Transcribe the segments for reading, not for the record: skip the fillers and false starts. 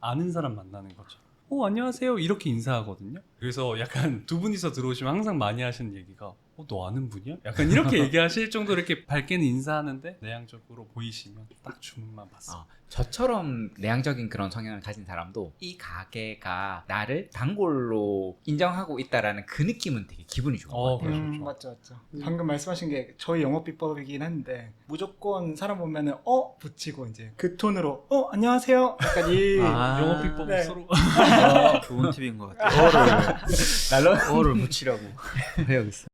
아는 사람 만나는 거죠. 안녕하세요 이렇게 인사하거든요. 그래서 약간 두 분이서 들어오시면 항상 많이 하시는 얘기가 너 아는 분이야? 약간 이렇게 얘기하실 정도로 이렇게 밝게는 인사하는데 내향적으로 보이시면 딱 주문만 받습니다. 저처럼 내향적인 그런 성향을 가진 사람도 이 가게가 나를 단골로 인정하고 있다라는 그 느낌은 되게 기분이 좋은 것 같아요. 그렇죠. 맞죠. 방금 말씀하신 게 저희 영업 비법이긴 한데 무조건 사람 오면은 붙이고 이제 그 톤으로 안녕하세요. 약간 이 영업 비법은 네. 서로 좋은 팁인 것 같아요. 어를 붙이라고 해야겠어.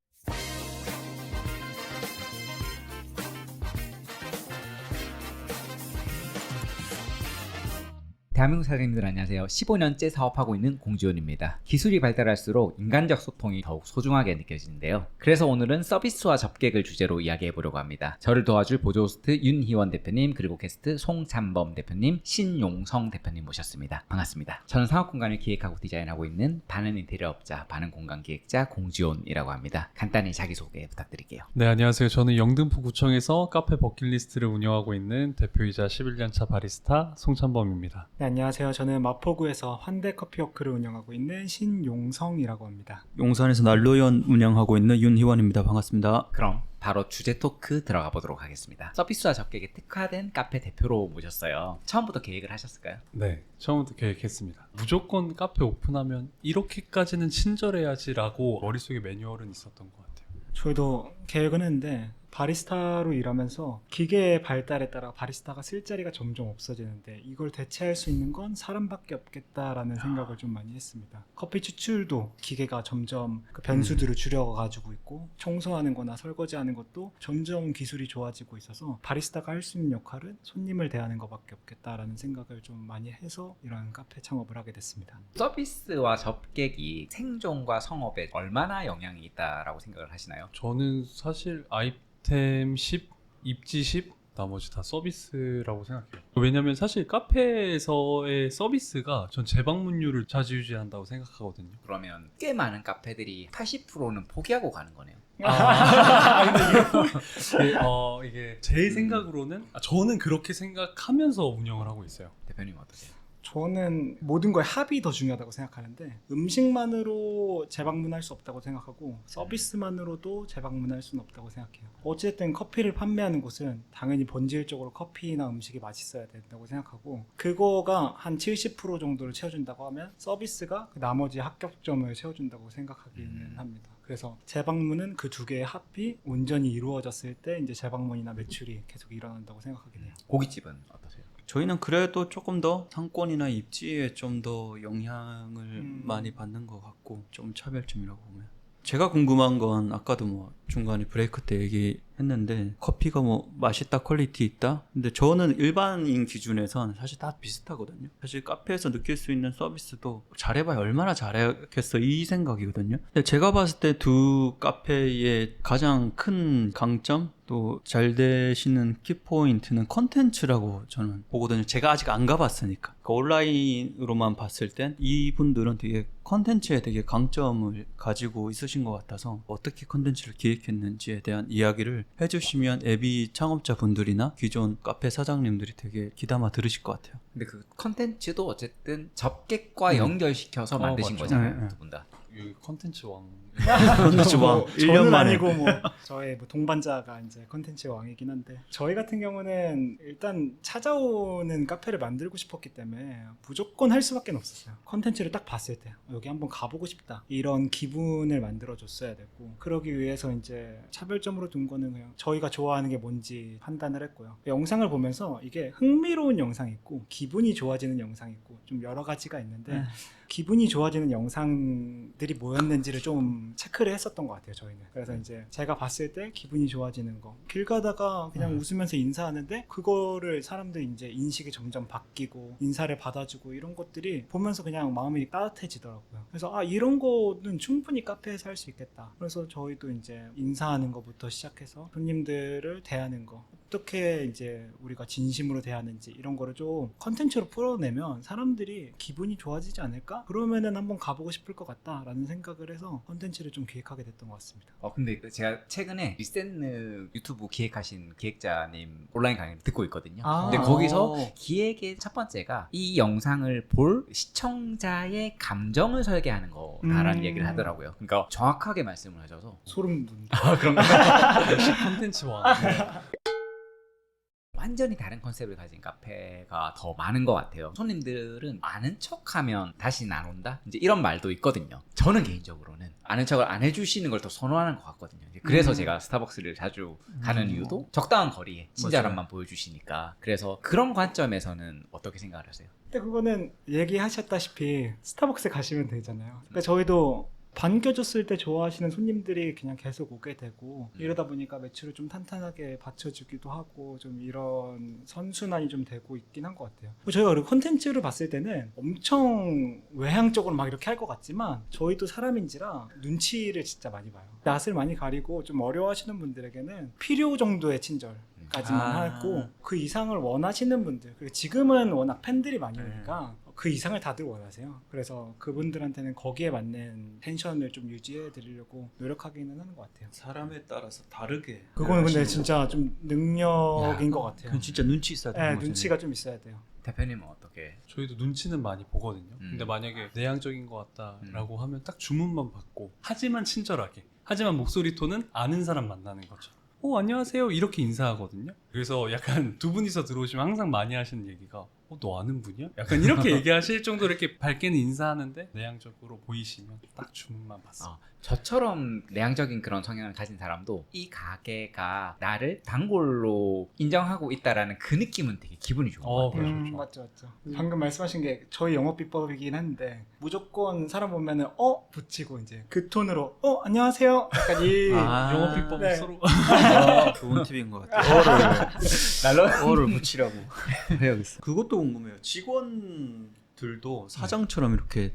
대한민국 사장님들 안녕하세요. 15년째 사업하고 있는 공지원입니다. 기술이 발달할수록 인간적 소통이 더욱 소중하게 느껴지는데요. 그래서 오늘은 서비스와 접객을 주제로 이야기해보려고 합니다. 저를 도와줄 보조호스트 윤희원 대표님, 그리고 게스트 송찬범 대표님, 신용성 대표님 모셨습니다. 반갑습니다. 저는 상업공간을 기획하고 디자인하고 있는 반은 인테리어업자, 반은 공간기획자 공지원이라고 합니다. 간단히 자기소개 부탁드릴게요. 네, 안녕하세요. 저는 영등포구청에서 카페 버킷리스트를 운영하고 있는 대표이자 11년차 바리스타 송찬범입니다. 네, 안녕하세요. 저는 마포구에서 환대커피워크를 운영하고 있는 신용성이라고 합니다. 용산에서 난로연 운영하고 있는 윤희원입니다. 반갑습니다. 그럼 바로 주제 토크 들어가 보도록 하겠습니다. 서비스와 접객에 특화된 카페 대표로 모셨어요. 처음부터 계획을 하셨을까요? 네, 처음부터 계획했습니다. 무조건 카페 오픈하면 이렇게까지는 친절해야지라고 머릿속에 매뉴얼은 있었던 것 같아요. 저희도 계획은 했는데 바리스타로 일하면서 기계의 발달에 따라 바리스타가 쓸 자리가 점점 없어지는데 이걸 대체할 수 있는 건 사람밖에 없겠다라는 생각을 좀 많이 했습니다. 커피 추출도 기계가 점점 그 변수들을 줄여가지고 있고 청소하는 거나 설거지하는 것도 점점 기술이 좋아지고 있어서 바리스타가 할 수 있는 역할은 손님을 대하는 것밖에 없겠다라는 생각을 좀 많이 해서 이런 카페 창업을 하게 됐습니다. 서비스와 접객이 생존과 성업에 얼마나 영향이 있다라고 생각을 하시나요? 저는 사실 아이템 10, 입지 10, 나머지 다 서비스라고 생각해요. 왜냐면 사실 카페에서의 서비스가 전 재방문율을 좌지우지한다고 생각하거든요. 그러면 꽤 많은 카페들이 80%는 포기하고 가는 거네요. 이게 제 생각으로는 저는 그렇게 생각하면서 운영을 하고 있어요. 대표님 어떠세요? 저는 모든 거에 합이 더 중요하다고 생각하는데 음식만으로 재방문할 수 없다고 생각하고 서비스만으로도 재방문할 수는 없다고 생각해요. 어쨌든 커피를 판매하는 곳은 당연히 본질적으로 커피나 음식이 맛있어야 된다고 생각하고 그거가 한 70% 정도를 채워준다고 하면 서비스가 나머지 합격점을 채워준다고 생각하기는 합니다. 그래서 재방문은 그 두 개의 합이 온전히 이루어졌을 때 이제 재방문이나 매출이 계속 일어난다고 생각하게 돼요. 고깃집은 어떠세요? 저희는 그래도 조금 더 상권이나 입지에 좀 더 영향을 많이 받는 것 같고 좀 차별점이라고 보면 제가 궁금한 건 아까도 뭐 중간에 브레이크 때 얘기했는데 커피가 뭐 맛있다 퀄리티 있다 근데 저는 일반인 기준에선 사실 다 비슷하거든요. 사실 카페에서 느낄 수 있는 서비스도 잘해봐야 얼마나 잘하겠어 이 생각이거든요. 근데 제가 봤을 때 두 카페의 가장 큰 강점 또 잘 되시는 키포인트는 컨텐츠라고 저는 보거든요. 제가 아직 안 가봤으니까. 그러니까 온라인으로만 봤을 땐 이분들은 되게 컨텐츠에 되게 강점을 가지고 있으신 것 같아서 어떻게 컨텐츠를 기획했는지에 대한 이야기를 해주시면 애비 창업자분들이나 기존 카페 사장님들이 되게 귀담아 들으실 것 같아요. 근데 그 컨텐츠도 어쨌든 접객과 연결시켜서 만드신 맞죠. 거잖아요. 네. 두 분 다. 이 컨텐츠 왕. 컨텐츠 왕 1년 저는 만에 아니고 뭐 저의 뭐 동반자가 이제 컨텐츠 왕이긴 한데 저희 같은 경우는 일단 찾아오는 카페를 만들고 싶었기 때문에 무조건 할 수밖에 없었어요. 컨텐츠를 딱 봤을 때 여기 한번 가보고 싶다 이런 기분을 만들어줬어야 되고 그러기 위해서 이제 차별점으로 둔 거는 그냥 저희가 좋아하는 게 뭔지 판단을 했고요. 영상을 보면서 이게 흥미로운 영상이 있고 기분이 좋아지는 영상이 있고 좀 여러 가지가 있는데 기분이 좋아지는 영상들이 뭐였는지를 좀 체크를 했었던 것 같아요. 저희는. 그래서 이제 제가 봤을 때 기분이 좋아지는 거 길 가다가 그냥 웃으면서 인사하는데 그거를 사람들이 이제 인식이 점점 바뀌고 인사를 받아주고 이런 것들이 보면서 그냥 마음이 따뜻해지더라고요. 그래서 이런 거는 충분히 카페에서 할 수 있겠다. 그래서 저희도 이제 인사하는 것부터 시작해서 손님들을 대하는 거 어떻게 이제 우리가 진심으로 대하는지 이런 거를 좀 컨텐츠로 풀어내면 사람들이 기분이 좋아지지 않을까? 그러면은 한번 가보고 싶을 것 같다라는 생각을 해서 컨텐츠를 좀 기획하게 됐던 것 같습니다. 근데 제가 최근에 리센느 유튜브 기획하신 기획자님 온라인 강의를 듣고 있거든요. 아. 근데 거기서 기획의 첫 번째가 이 영상을 볼 시청자의 감정을 설계하는 거다라는 얘기를 하더라고요. 그러니까 정확하게 말씀을 하셔서 소름 돋는. 아 그런가? 역시 컨텐츠 왕. 완전히 다른 컨셉을 가진 카페가 더 많은 것 같아요. 손님들은 아는 척하면 다시는 안 온다? 이제 이런 말도 있거든요. 저는 개인적으로는 아는 척을 안 해주시는 걸 더 선호하는 것 같거든요. 그래서 제가 스타벅스를 자주 가는 이유도 적당한 거리에 친절함만 보여주시니까. 그래서 그런 관점에서는 어떻게 생각을 하세요? 근데 그거는 얘기하셨다시피 스타벅스 가시면 되잖아요. 그러니까 저희도 반겨줬을 때 좋아하시는 손님들이 그냥 계속 오게 되고 이러다 보니까 매출을 좀 탄탄하게 받쳐주기도 하고 좀 이런 선순환이 좀 되고 있긴 한 것 같아요. 저희가 그리고 콘텐츠를 봤을 때는 엄청 외향적으로 막 이렇게 할 것 같지만 저희도 사람인지라 눈치를 진짜 많이 봐요. 낯을 많이 가리고 좀 어려워하시는 분들에게는 필요 정도의 친절까지만 하고 그 이상을 원하시는 분들, 그리고 지금은 워낙 팬들이 많이 오니까 그 이상을 다들 원하세요. 그래서 그분들한테는 거기에 맞는 텐션을 좀 유지해 드리려고 노력하기는 하는 것 같아요. 사람에 따라서 다르게. 그거는 근데 하시는 진짜 좀 능력인 것 같아요. 그건 진짜 눈치 있어야 되는 네, 거잖아요. 눈치가 좀 있어야 돼요. 대표님은 어떻게? 저희도 눈치는 많이 보거든요. 근데 만약에 내향적인 것 같다라고 하면 딱 주문만 받고 하지만 친절하게 하지만 목소리 톤은 아는 사람 만나는 거죠. 안녕하세요 이렇게 인사하거든요. 그래서 약간 두 분이서 들어오시면 항상 많이 하시는 얘기가 너 아는 분이야? 약간 이렇게 얘기하실 정도로 이렇게 밝게는 인사하는데 내향적으로 보이시면 딱 주문만 받습니다. 저처럼 내향적인 그런 성향을 가진 사람도 이 가게가 나를 단골로 인정하고 있다라는 그 느낌은 되게 기분이 좋은 것 같아요. 그렇죠. 맞죠. 방금 말씀하신 게 저희 영업 비법이긴 한데 무조건 사람 보면은 붙이고 이제 그 톤으로 안녕하세요. 약간 이 영업 비법이 네. 서로 좋은 팁인 것 같아요. 어를 붙이라고 해야겠어. 그것도 궁금해요. 직원들도 사장처럼 이렇게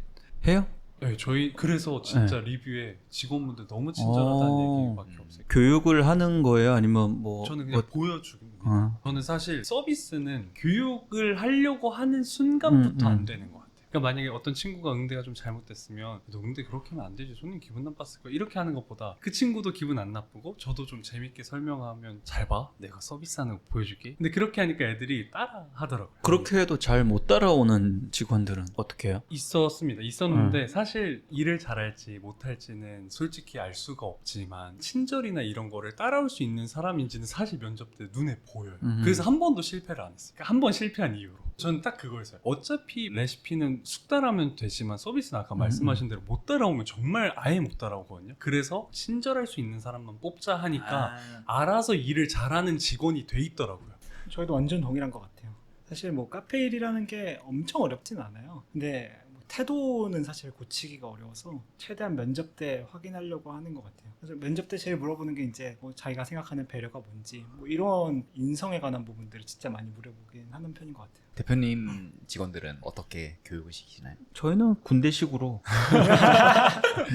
해요? 네, 저희 그래서 진짜 리뷰에 직원분들 너무 친절하다는 얘기밖에 없어요. 교육을 하는 거예요? 아니면 뭐 저는 그냥 보여줍니다. 저는 사실 서비스는 교육을 하려고 하는 순간부터 안 되는 것 같아요. 그러니까 만약에 어떤 친구가 응대가 좀 잘못됐으면 너 응대 그렇게 하면 안 되지, 손님 기분 나빴을 거야, 이렇게 하는 것보다 그 친구도 기분 안 나쁘고 저도 좀 재밌게 설명하면 잘 봐, 내가 서비스하는 거 보여줄게. 근데 그렇게 하니까 애들이 따라 하더라고요. 그렇게 해도 잘 못 따라오는 직원들은 어떻게 해요? 있었는데 사실 일을 잘할지 못할지는 솔직히 알 수가 없지만 친절이나 이런 거를 따라올 수 있는 사람인지는 사실 면접 때 눈에 보여요. 그래서 한 번도 실패를 안 했어요. 그러니까 한 번 실패한 이유로 저는 딱 그거였어요. 어차피 레시피는 숙달하면 되지만 서비스는 아까 말씀하신 대로 못 따라오면 정말 아예 못 따라오거든요. 그래서 친절할 수 있는 사람만 뽑자 하니까 알아서 일을 잘하는 직원이 돼 있더라고요. 저희도 완전 동일한 것 같아요. 사실 뭐 카페 일이라는 게 엄청 어렵진 않아요. 근데 태도는 사실 고치기가 어려워서 최대한 면접 때 확인하려고 하는 것 같아요. 그래서 면접 때 제일 물어보는 게 이제 뭐 자기가 생각하는 배려가 뭔지 뭐 이런 인성에 관한 부분들을 진짜 많이 물어보긴 하는 편인 것 같아요. 대표님 직원들은 어떻게 교육을 시키시나요? 저희는 군대식으로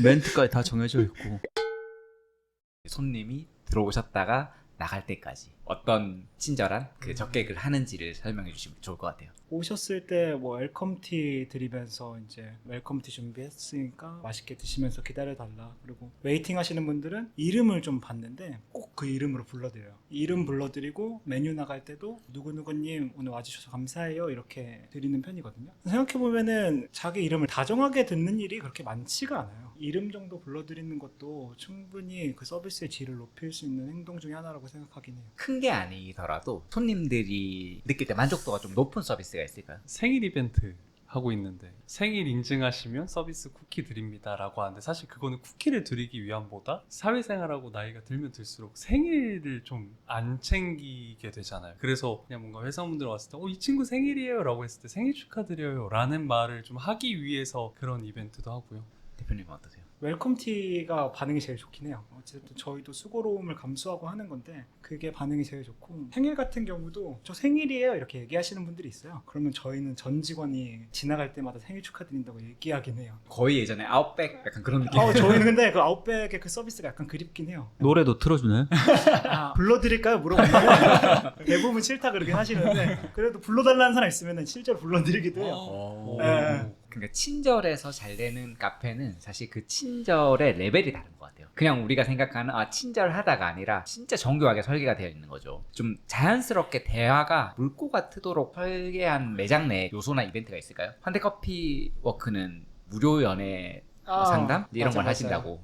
멘트까지 다 정해져 있고. 손님이 들어오셨다가 나갈 때까지 어떤 친절한 그 접객을 하는지를 설명해 주시면 좋을 것 같아요. 오셨을 때 뭐 웰컴티 드리면서 이제 웰컴티 준비했으니까 맛있게 드시면서 기다려달라. 그리고 웨이팅 하시는 분들은 이름을 좀 받는데 꼭 그 이름으로 불러드려요. 이름 불러드리고 메뉴 나갈 때도 누구누구님 오늘 와주셔서 감사해요 이렇게 드리는 편이거든요. 생각해보면은 자기 이름을 다정하게 듣는 일이 그렇게 많지가 않아요. 이름 정도 불러드리는 것도 충분히 그 서비스의 질을 높일 수 있는 행동 중에 하나라고 생각하긴 해요. 큰 게 아니더라도 손님들이 느낄 때 만족도가 좀 높은 서비스가 있을까요? 생일 이벤트 하고 있는데 생일 인증하시면 서비스 쿠키 드립니다 라고 하는데 사실 그거는 쿠키를 드리기 위함보다 사회생활하고 나이가 들면 들수록 생일을 좀 안 챙기게 되잖아요. 그래서 그냥 뭔가 회사분들 왔을 때 이 친구 생일이에요 라고 했을 때 생일 축하드려요 라는 말을 좀 하기 위해서 그런 이벤트도 하고요. 대표님은 어떠세요? 웰컴티가 반응이 제일 좋긴 해요. 어쨌든 저희도 수고로움을 감수하고 하는 건데 그게 반응이 제일 좋고, 생일 같은 경우도 저 생일이에요 이렇게 얘기하시는 분들이 있어요. 그러면 저희는 전 직원이 지나갈 때마다 생일 축하드린다고 얘기하긴 해요. 거의 예전에 아웃백 약간 그런 느낌. 저희는 근데 그 아웃백의 그 서비스가 약간 그립긴 해요. 노래도 틀어주나요? 불러드릴까요? 물어보면 대부분 싫다 그러긴 하시는데, 그래도 불러달라는 사람 있으면 실제로 불러드리기도 해요. 오. 네. 그러니까 친절해서 잘 되는 카페는 사실 그 친절의 레벨이 다른 것 같아요. 그냥 우리가 생각하는 친절하다가 아니라 진짜 정교하게 설계가 되어 있는 거죠. 좀 자연스럽게 대화가 물꼬가 트도록 설계한 매장 내 요소나 이벤트가 있을까요? 현대커피워크는 무료 연애 상담 이런 맞아, 걸 맞아요. 하신다고.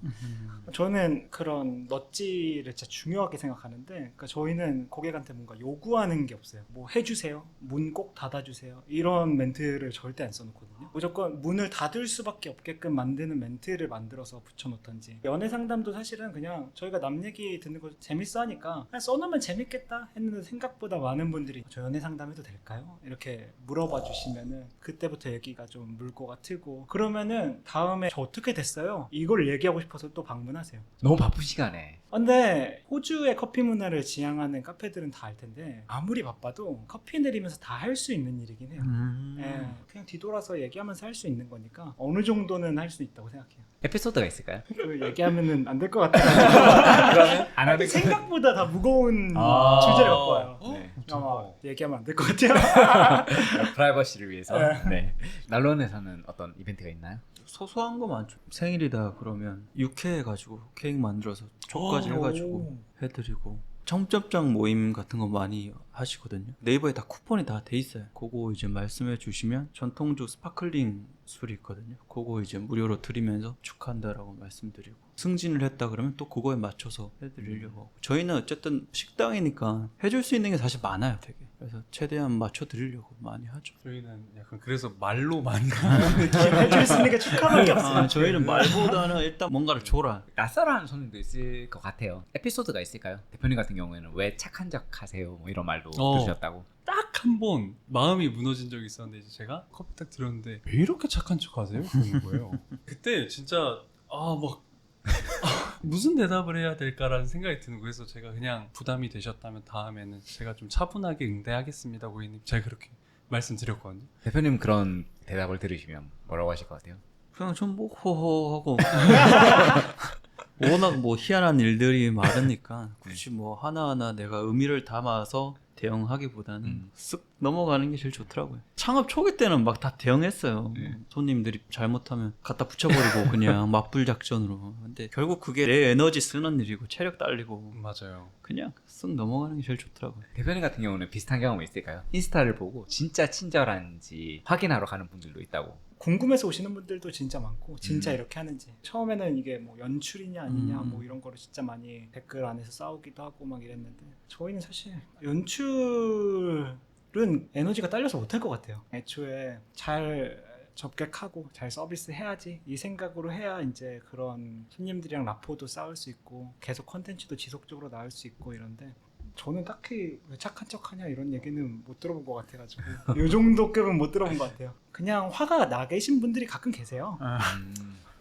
저는 그런 넛지를 진짜 중요하게 생각하는데, 그러니까 저희는 고객한테 뭔가 요구하는 게 없어요. 뭐 해주세요, 문 꼭 닫아주세요, 이런 멘트를 절대 안 써놓거든요. 무조건 문을 닫을 수밖에 없게끔 만드는 멘트를 만들어서 붙여놓던지. 연애 상담도 사실은 그냥 저희가 남 얘기 듣는 거 재밌어 하니까 그냥 써놓으면 재밌겠다 했는데, 생각보다 많은 분들이 저 연애 상담해도 될까요? 이렇게 물어봐 주시면은 그때부터 얘기가 좀 물꼬가 트고, 그러면은 다음에 저 어떻게 됐어요? 이걸 얘기하고 싶어서 또 방문하세요. 너무 바쁜 시간에. 근데 호주의 커피 문화를 지향하는 카페들은 다 알 텐데, 아무리 바빠도 커피 내리면서 다 할 수 있는 일이긴 해요. 예, 그냥 뒤돌아서 얘기하면서 할 수 있는 거니까 어느 정도는 할 수 있다고 생각해요. 에피소드가 있을까요? 그 얘기하면은 안 될 것 같아요. 그러면 안 하는 생각보다 다 무거운 아. 주제를 갖고 와요. 네. 얘기하면 안 될 것 같아요. 프라이버시를 위해서. 네. 네. 난론에서는 어떤 이벤트가 있나요? 소소한 거 많죠. 생일이다 그러면 육회 해가지고 케이크 만들어서 초까지 해가지고 해드리고, 청첩장 모임 같은 거 많이 하시거든요. 네이버에 다 쿠폰이 다 돼 있어요. 그거 이제 말씀해 주시면 전통주 스파클링 술이 있거든요. 그거 이제 무료로 드리면서 축하한다라고 말씀드리고, 승진을 했다 그러면 또 그거에 맞춰서 해드리려고 하고. 저희는 어쨌든 식당이니까 해줄 수 있는 게 사실 많아요, 되게. 그래서 최대한 맞춰 드리려고 많이 하죠. 저희는 약간 그래서 말로 많이 해줄 수 있는 게 축하밖에 없어요. 저희는 말보다는 일단 뭔가를 줘라. 낯설어하는 손님도 있을 것 같아요. 에피소드가 있을까요? 대표님 같은 경우에는 왜 착한 척 하세요? 뭐 이런 말도 들으셨다고. 딱 한 번 마음이 무너진 적이 있었는데, 이제 제가 커피 딱 들었는데 왜 이렇게 착한 척 하세요? 그러는 거예요. 그때 진짜 막 무슨 대답을 해야 될까라는 생각이 드는 거예요. 그래서 제가 그냥 부담이 되셨다면 다음에는 제가 좀 차분하게 응대하겠습니다, 고객님. 제가 그렇게 말씀드렸거든요. 대표님 그런 대답을 들으시면 뭐라고 하실 것 같아요? 그냥 좀 뭐 호호하고 워낙 뭐 희한한 일들이 많으니까 굳이 뭐 하나하나 내가 의미를 담아서 대응하기보다는 쓱 넘어가는 게 제일 좋더라고요. 창업 초기 때는 막 다 대응했어요. 손님들이 잘못하면 갖다 붙여버리고 그냥 맞불 작전으로. 근데 결국 그게 내 에너지 쓰는 일이고 체력 딸리고, 맞아요. 그냥 쓱 넘어가는 게 제일 좋더라고요. 대표님 같은 경우는 비슷한 경험이 있을까요? 인스타를 보고 진짜 친절한지 확인하러 가는 분들도 있다고. 궁금해서 오시는 분들도 진짜 많고, 진짜 이렇게 하는지. 처음에는 이게 뭐 연출이냐 아니냐 뭐 이런 거를 진짜 많이 댓글 안에서 싸우기도 하고 막 이랬는데, 저희는 사실 연출은 에너지가 딸려서 못할 것 같아요. 애초에 잘 접객하고 잘 서비스 해야지 이 생각으로 해야 이제 그런 손님들이랑 라포도 쌓을 수 있고 계속 컨텐츠도 지속적으로 나올 수 있고 이런데, 저는 딱히 왜 착한 척 하냐 이런 얘기는 못 들어본 것 같아가지고 요 정도 급은 못 들어본 것 같아요. 그냥 화가 나 계신 분들이 가끔 계세요.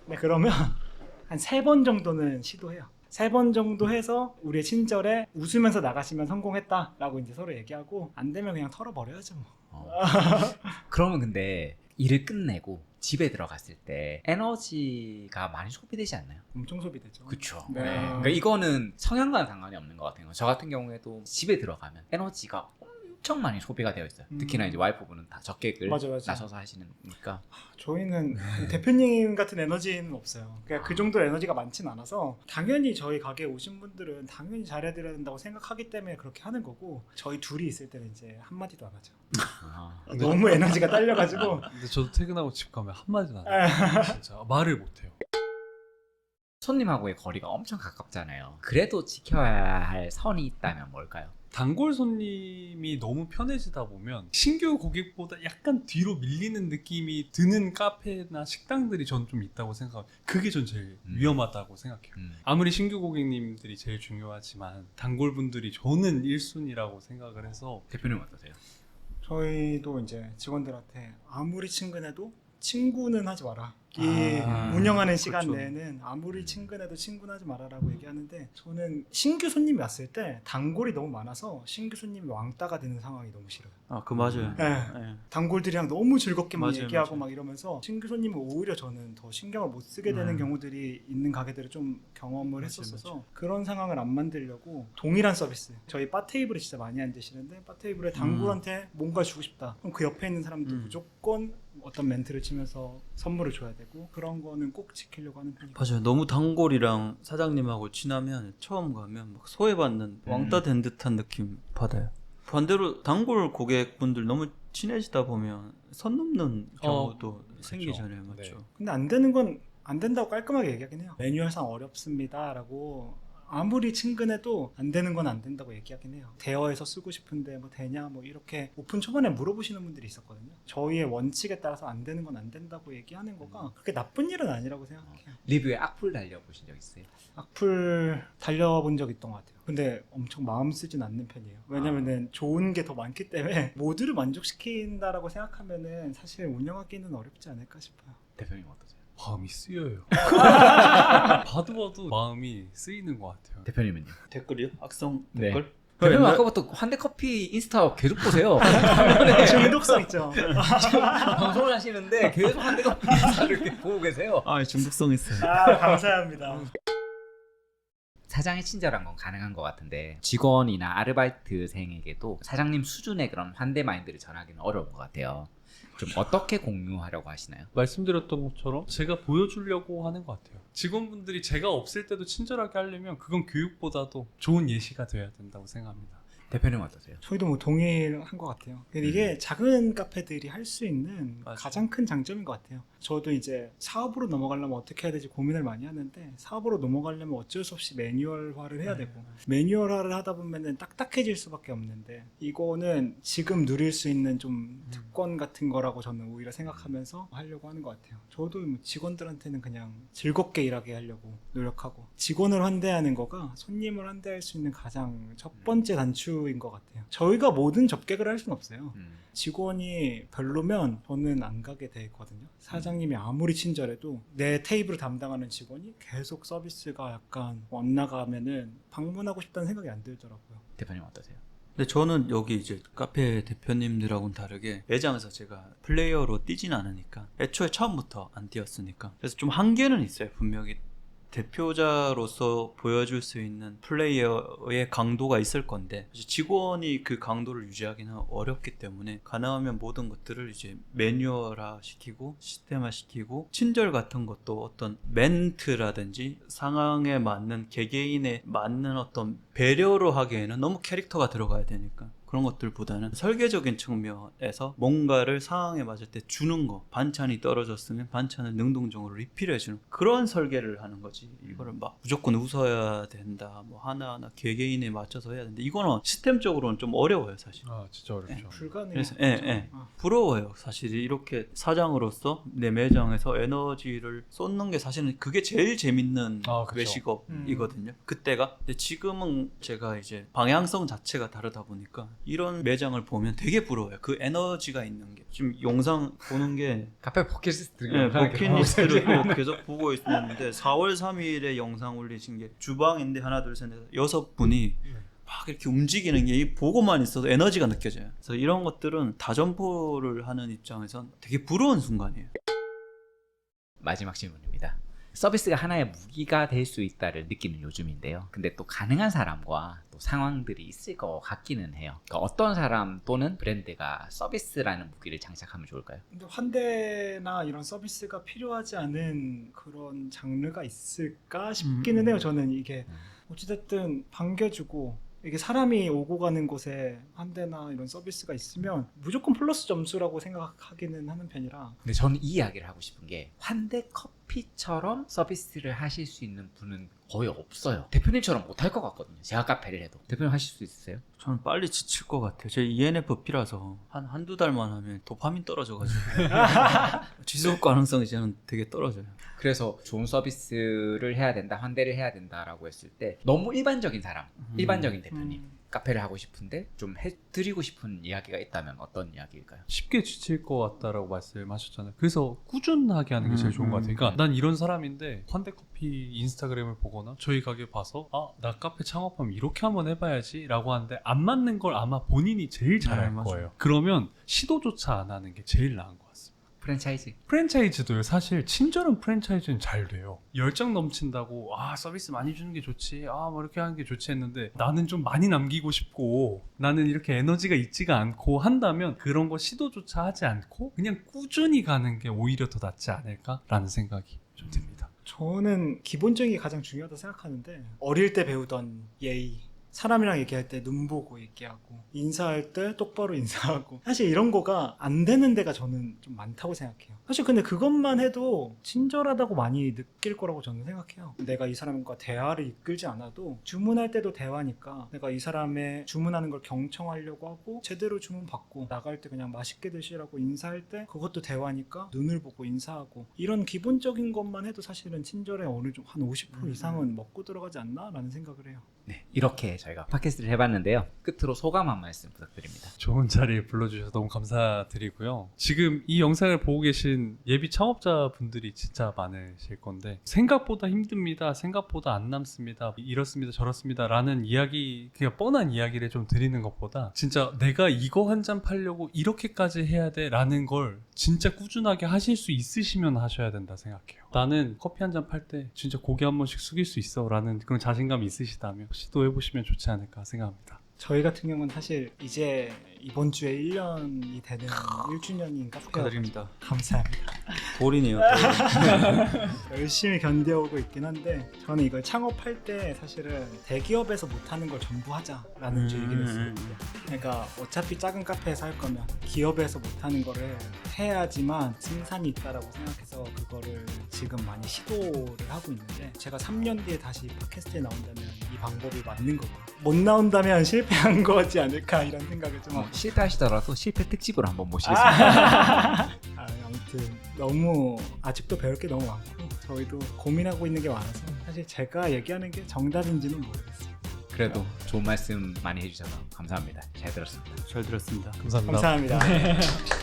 네, 그러면 한 3번 정도는 시도해요. 3번 정도 해서 우리의 친절에 웃으면서 나가시면 성공했다라고 이제 서로 얘기하고, 안 되면 그냥 털어버려야죠 뭐. 그러면 근데 일을 끝내고 집에 들어갔을 때 에너지가 많이 소비되지 않나요? 엄청 소비되죠. 그쵸. 네. 네. 그러니까 이거는 성향과는 상관이 없는 것 같아요. 저 같은 경우에도 집에 들어가면 에너지가 엄청 많이 소비가 되어 있어요. 특히나 이제 와이프분은 다 적객을 맞아. 나서서 하시니까. 저희는 대표님 같은 에너지는 없어요. 그러니까 그 정도 에너지가 많진 않아서, 당연히 저희 가게에 오신 분들은 당연히 잘해드려야 된다고 생각하기 때문에 그렇게 하는 거고, 저희 둘이 있을 때는 이제 한마디도 안 하죠. 너무 에너지가 딸려가지고. 근데 저도 퇴근하고 집 가면 한마디도 안 해요. 진짜 말을 못해요. 손님하고의 거리가 엄청 가깝잖아요. 그래도 지켜야 할 선이 있다면 뭘까요? 단골 손님이 너무 편해지다 보면 신규 고객보다 약간 뒤로 밀리는 느낌이 드는 카페나 식당들이 전 좀 있다고 생각합니다. 그게 전 제일 위험하다고 생각해요. 아무리 신규 고객님들이 제일 중요하지만 단골분들이 저는 1순위라고 생각을 해서. 대표님 어떠세요? 저희도 이제 직원들한테 아무리 친근해도 친구는 하지 마라. 이 아, 운영하는 시간 그렇죠. 내에는 아무리 친근해도 친구는 하지 마라라고 얘기하는데, 저는 신규 손님이 왔을 때 단골이 너무 많아서 신규 손님이 왕따가 되는 상황이 너무 싫어요. 아, 그 맞아요. 네. 예. 단골들이랑 너무 즐겁게 막 맞아요, 얘기하고 맞아요. 막 이러면서 신규 손님은 오히려 저는 더 신경을 못 쓰게 되는 경우들이 있는 가게들을 좀 경험을 맞아요, 했었어서 그런 상황을 안 만들려고 동일한 서비스, 저희 바 테이블에 진짜 많이 앉으시는데 바 테이블에 단골한테 뭔가 주고 싶다, 그럼 그 옆에 있는 사람도 무조건 어떤 멘트를 치면서 선물을 줘야 되고, 그런 거는 꼭 지키려고 하는 편이에요. 맞아요. 너무 단골이랑 사장님하고 친하면 처음 가면 막 소외받는 왕따 된 듯한 느낌 받아요. 반대로 단골 고객분들 너무 친해지다 보면 선 넘는 경우도 생기잖아요. 맞죠? 네. 근데 안 되는 건 안 된다고 깔끔하게 얘기하긴 해요. 매뉴얼상 어렵습니다 라고 아무리 친근해도 안 되는 건 안 된다고 얘기하긴 해요. 대여해서 쓰고 싶은데 뭐 되냐 뭐 이렇게 오픈 초반에 물어보시는 분들이 있었거든요. 저희의 원칙에 따라서 안 되는 건 안 된다고 얘기하는 거가 그렇게 나쁜 일은 아니라고 생각해요. 리뷰에 악플 달려보신 적 있어요? 악플 달려본 적 있던 것 같아요. 근데 엄청 마음 쓰진 않는 편이에요. 왜냐면은 좋은 게 더 많기 때문에 모두를 만족시킨다라고 생각하면은 사실 운영하기는 어렵지 않을까 싶어요. 대표님 어떠세요? 마음이 쓰여요. 봐도 마음이 쓰이는 것 같아요. 대표님은요? 댓글이요? 악성 네. 댓글? 대표님 아까부터 환대커피 인스타 계속 보세요. 중독성 있죠. 방송을 하시는데 계속 환대커피 인스타를 이렇게 보고 계세요. 아, 중독성 있어요. 아, 감사합니다. 사장이 친절한 건 가능한 것 같은데 직원이나 아르바이트생에게도 사장님 수준의 그런 환대 마인드를 전하기는 어려운 것 같아요. 좀 어떻게 공유하려고 하시나요? 말씀드렸던 것처럼 제가 보여주려고 하는 것 같아요. 직원분들이 제가 없을 때도 친절하게 하려면 그건 교육보다도 좋은 예시가 돼야 된다고 생각합니다. 대표님 어떠세요? 저희도 뭐 동일한 것 같아요. 근데 이게 작은 카페들이 할 수 있는 맞아요. 가장 큰 장점인 것 같아요. 저도 이제 사업으로 넘어가려면 어떻게 해야 될지 고민을 많이 하는데, 사업으로 넘어가려면 어쩔 수 없이 매뉴얼화를 해야 되고, 매뉴얼화를 하다 보면은 딱딱해질 수밖에 없는데, 이거는 지금 누릴 수 있는 좀 특권 같은 거라고 저는 오히려 생각하면서 하려고 하는 것 같아요. 저도 뭐 직원들한테는 그냥 즐겁게 일하게 하려고 노력하고, 직원을 환대하는 거가 손님을 환대할 수 있는 가장 첫 번째 단추인 것 같아요. 저희가 모든 접객을 할 수는 없어요. 직원이 별로면 저는 안 가게 되거든요. 사장님이 아무리 친절해도 내 테이블을 담당하는 직원이 계속 서비스가 약간 엇나가면은 방문하고 싶다는 생각이 안 들더라고요. 대표님 어떠세요? 근데 저는 여기 이제 카페 대표님들하고는 다르게 매장에서 제가 플레이어로 뛰진 않으니까, 애초에 처음부터 안 뛰었으니까, 그래서 좀 한계는 있어요. 분명히 대표자로서 보여줄 수 있는 플레이어의 강도가 있을 건데, 사실 직원이 그 강도를 유지하기는 어렵기 때문에 가능하면 모든 것들을 이제 매뉴얼화 시키고 시스템화 시키고, 친절 같은 것도 어떤 멘트라든지 상황에 맞는 개개인에 맞는 어떤 배려로 하기에는 너무 캐릭터가 들어가야 되니까, 그런 것들보다는 설계적인 측면에서 뭔가를 상황에 맞을 때 주는 거, 반찬이 떨어졌으면 반찬을 능동적으로 리필해주는 그런 설계를 하는 거지. 이거를 막 무조건 웃어야 된다, 뭐 하나하나 개개인에 맞춰서 해야 된다, 이거는 시스템적으로는 좀 어려워요 사실. 아 진짜 어렵죠. 불가능해요. 그래서 부러워요 사실. 이렇게 사장으로서 내 매장에서 에너지를 쏟는 게 사실은 그게 제일 재밌는 아, 그쵸. 외식업이거든요. 그때가. 근데 지금은 제가 이제 방향성 자체가 다르다 보니까 이런 매장을 보면 되게 부러워요. 그 에너지가 있는 게. 지금 영상 보는 게 카페 버킷리스트 버킷리스트를 또 계속 보고 있는데, 4월 3일에 영상 올리신 게 주방인데 하나 둘 셋 넷 6분이 막 이렇게 움직이는 게 보고만 있어도 에너지가 느껴져요. 그래서 이런 것들은 다점포를 하는 입장에선 되게 부러운 순간이에요. 마지막 질문입니다. 서비스가 하나의 무기가 될 수 있다를 느끼는 요즘인데요. 근데 또 가능한 사람과 또 상황들이 있을 것 같기는 해요. 그러니까 어떤 사람 또는 브랜드가 서비스라는 무기를 장착하면 좋을까요? 근데 환대나 이런 서비스가 필요하지 않은 그런 장르가 있을까 싶기는 해요. 저는 이게 어찌됐든 반겨주고, 이게 사람이 오고 가는 곳에 환대나 이런 서비스가 있으면 무조건 플러스 점수라고 생각하기는 하는 편이라. 근데 저는 이 이야기를 하고 싶은 게, 환대 커피처럼 서비스를 하실 수 있는 분은 거의 없어요. 대표님처럼 못할 것 같거든요. 제가 카페를 해도. 대표님 하실 수 있으세요? 저는 빨리 지칠 것 같아요. 제 ENFP라서 한두 달만 하면 도파민 떨어져가지고 지속 가능성이 저는 되게 떨어져요. 그래서 좋은 서비스를 해야 된다, 환대를 해야 된다라고 했을 때 너무 일반적인 사람, 일반적인 대표님, 카페를 하고 싶은데 좀 해드리고 싶은 이야기가 있다면 어떤 이야기일까요? 쉽게 지칠 것 같다라고 말씀하셨잖아요. 그래서 꾸준하게 하는 게 제일 좋은 것 같아요. 그러니까 난 이런 사람인데 환대커피 인스타그램을 보거나 저희 가게 봐서 나 카페 창업하면 이렇게 한번 해봐야지 라고 하는데 안 맞는 걸 아마 본인이 제일 잘할 맞아요. 거예요. 그러면 시도조차 안 하는 게 제일 나은 것 같습니다. 프랜차이즈. 프랜차이즈도요. 사실 친절한 프랜차이즈는 잘 돼요. 열정 넘친다고 서비스 많이 주는 게 좋지, 뭐 이렇게 하는 게 좋지 했는데 나는 좀 많이 남기고 싶고 나는 이렇게 에너지가 있지가 않고 한다면 그런 거 시도조차 하지 않고 그냥 꾸준히 가는 게 오히려 더 낫지 않을까라는 생각이 좀 듭니다. 저는 기본적인 게 가장 중요하다고 생각하는데 어릴 때 배우던 예의, 사람이랑 얘기할 때 눈 보고 얘기하고 인사할 때 똑바로 인사하고 사실 이런 거가 안 되는 데가 저는 좀 많다고 생각해요. 사실 근데 그것만 해도 친절하다고 많이 느낄 거라고 저는 생각해요. 내가 이 사람과 대화를 이끌지 않아도 주문할 때도 대화니까 내가 이 사람의 주문하는 걸 경청하려고 하고 제대로 주문 받고 나갈 때 그냥 맛있게 드시라고 인사할 때 그것도 대화니까 눈을 보고 인사하고 이런 기본적인 것만 해도 사실은 친절에 어느 정도 한 50% 이상은 먹고 들어가지 않나? 라는 생각을 해요. 네, 이렇게 저희가 팟캐스트를 해봤는데요. 끝으로 소감 한 말씀 부탁드립니다. 좋은 자리에 불러주셔서 너무 감사드리고요. 지금 이 영상을 보고 계신 예비 창업자분들이 진짜 많으실 건데 생각보다 힘듭니다. 생각보다 안 남습니다. 이렇습니다. 저렇습니다. 라는 이야기, 그냥 뻔한 이야기를 좀 드리는 것보다 진짜 내가 이거 한 잔 팔려고 이렇게까지 해야 돼 라는 걸 진짜 꾸준하게 하실 수 있으시면 하셔야 된다 생각해요. 나는 커피 한 잔 팔 때 진짜 고개 한 번씩 숙일 수 있어 라는 그런 자신감이 있으시다면 시도해보시면 좋지 않을까 생각합니다. 저희 같은 경우는 사실 이제 이번 주에 1년이 되는 1주년인 카페가 축하드립니다. 감사합니다. 돌이네요. 열심히 견뎌오고 있긴 한데 저는 이걸 창업할 때 사실은 대기업에서 못하는 걸 전부 하자라는 주의긴 했어요. 그러니까 어차피 작은 카페에서 할 거면 기업에서 못하는 거를 해야지만 승산이 있다라고 생각해서 그거를 지금 많이 시도를 하고 있는데 제가 3년 뒤에 다시 팟캐스트에 나온다면 이 방법이 맞는 거고 못 나온다면 실패한 거지 않을까 이런 생각을 좀 하고 실패하시더라도 실패 특집으로 한번 모시겠습니다. 아무튼 너무 아직도 배울 게 너무 많고 저희도 고민하고 있는 게 많아서 사실 제가 얘기하는 게 정답인지는 모르겠어요. 그래도 좋은 말씀 많이 해주셔서 감사합니다. 잘 들었습니다. 잘 들었습니다. 감사합니다. 감사합니다.